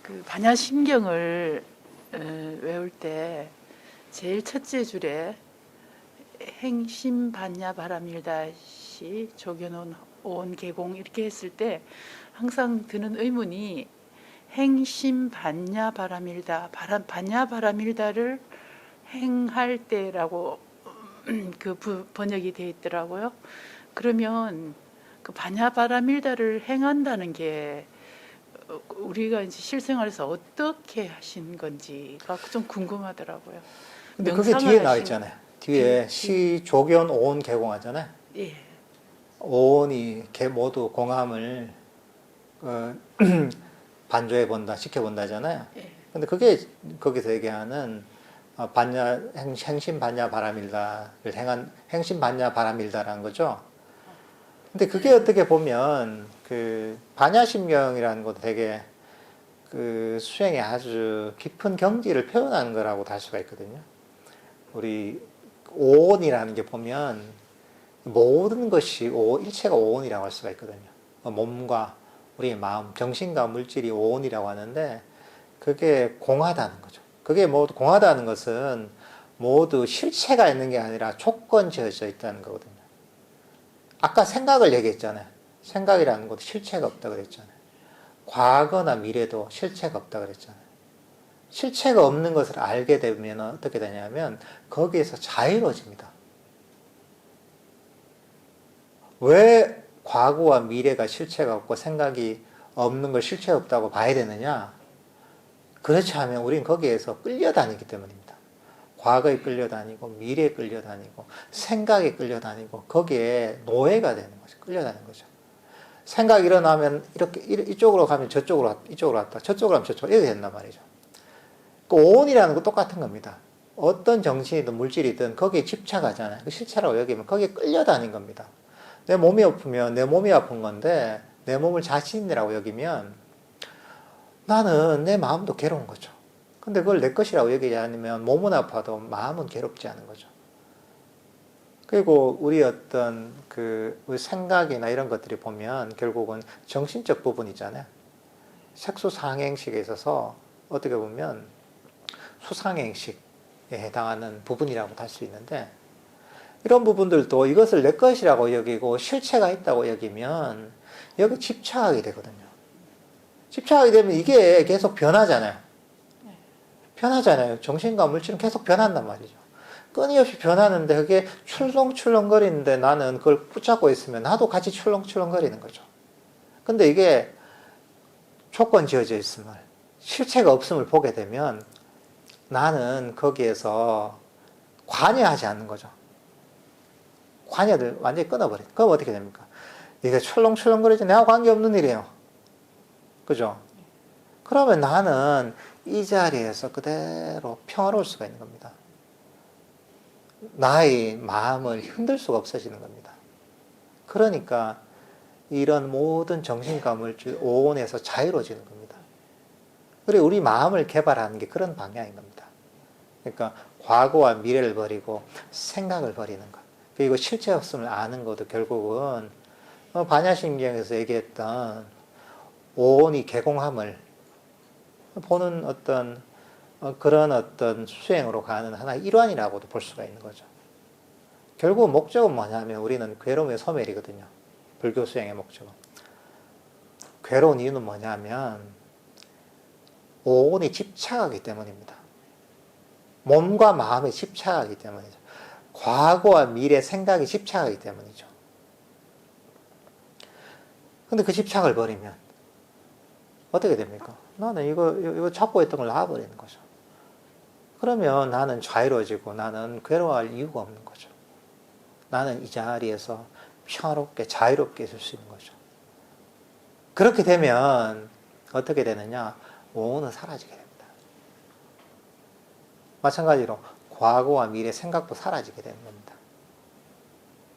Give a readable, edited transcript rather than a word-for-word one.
그 반야심경을 외울 때 제일 첫째 줄에 행심반야 바람일다시 조견온 온 계공 이렇게 했을 때 항상 드는 의문이 행심반야 바람일다 반야 바람일다를 행할 때라고 번역이 되어 있더라고요. 그러면 그 반야 바람일다를 행한다는 게 우리가 이제 실생활에서 어떻게 하신 건지가 좀 궁금하더라고요. 근데 그게 뒤에 나와 있잖아요. 뒤에 시 조견 오온 개공하잖아요. 예. 오온이 모두 공함을 반조해 본다, 지켜 본다잖아요. 예. 근데 그게 거기서 얘기하는 행심 반야 바람일다를 행한 행심 반야 바람일다라는 거죠. 근데 그게 어떻게 보면 그 반야심경이라는 것도 되게 그 수행에 아주 깊은 경지를 표현하는 거라고 할 수가 있거든요. 우리 오온이라는 게 보면 모든 것이 일체가 오온이라고 할 수가 있거든요. 몸과 우리의 마음, 정신과 물질이 오온이라고 하는데 그게 공하다는 거죠. 그게 모두 공하다는 것은 모두 실체가 있는 게 아니라 조건 지어져 있다는 거거든요. 아까 생각을 얘기했잖아요. 생각이라는 것도 실체가 없다고 그랬잖아요. 과거나 미래도 실체가 없다고 그랬잖아요. 실체가 없는 것을 알게 되면 어떻게 되냐면 거기에서 자유로워집니다. 왜 과거와 미래가 실체가 없고 생각이 없는 걸 실체가 없다고 봐야 되느냐? 그렇지 않으면 우리는 거기에서 끌려다니기 때문입니다. 과거에 끌려다니고 미래에 끌려다니고 생각에 끌려다니고 거기에 노예가 되는 거죠. 끌려다니는 거죠. 생각이 일어나면 이렇게 이쪽으로 가면 이쪽으로 왔다. 저쪽으로 하면 저쪽으로 이렇게 된단 말이죠. 그 오온이라는 거 똑같은 겁니다. 어떤 정신이든 물질이든 거기에 집착하잖아요. 그 실체라고 여기면 거기에 끌려다니는 겁니다. 내 몸이 아프면 내 몸이 아픈 건데 내 몸을 자신이라고 여기면 나는 내 마음도 괴로운 거죠. 근데 그걸 내 것이라고 여기지 않으면 몸은 아파도 마음은 괴롭지 않은 거죠. 그리고 우리 어떤 우리 생각이나 이런 것들이 보면 결국은 정신적 부분이잖아요. 색수상행식에 있어서 어떻게 보면 수상행식에 해당하는 부분이라고 할 수 있는데 이런 부분들도 이것을 내 것이라고 여기고 실체가 있다고 여기면 여기 집착하게 되거든요. 집착하게 되면 이게 계속 변하잖아요. 변하잖아요. 정신과 물질은 계속 변한단 말이죠. 끊임없이 변하는데 그게 출렁출렁거리는데 나는 그걸 붙잡고 있으면 나도 같이 출렁출렁거리는 거죠. 근데 이게 조건 지어져 있음을, 실체가 없음을 보게 되면 나는 거기에서 관여하지 않는 거죠. 관여를 완전히 끊어버려요. 그럼 어떻게 됩니까? 이게 출렁출렁거리지 내가 관계없는 일이에요. 그죠? 그러면 나는 이 자리에서 그대로 평화로울 수가 있는 겁니다. 나의 마음을 흔들 수가 없어지는 겁니다. 그러니까 이런 모든 정신과 물질 오온에서 자유로워지는 겁니다. 그리고 우리 마음을 개발하는 게 그런 방향인 겁니다. 그러니까 과거와 미래를 버리고 생각을 버리는 것. 그리고 실체 없음을 아는 것도 결국은 반야심경에서 얘기했던 오온이 개공함을 보는 어떤 그런 어떤 수행으로 가는 하나의 일환이라고도 볼 수가 있는 거죠. 결국 목적은 뭐냐면 우리는 괴로움의 소멸이거든요. 불교 수행의 목적은. 괴로운 이유는 뭐냐면 오온이 집착하기 때문입니다. 몸과 마음에 집착하기 때문이죠. 과거와 미래 생각이 집착하기 때문이죠. 근데 그 집착을 버리면 어떻게 됩니까? 나는 이거 잡고 있던 걸 놔버리는 거죠. 그러면 나는 자유로워지고 나는 괴로워할 이유가 없는 거죠. 나는 이 자리에서 평화롭게 자유롭게 있을 수 있는 거죠. 그렇게 되면 어떻게 되느냐? 오온은 사라지게 됩니다. 마찬가지로 과거와 미래 생각도 사라지게 되는 겁니다.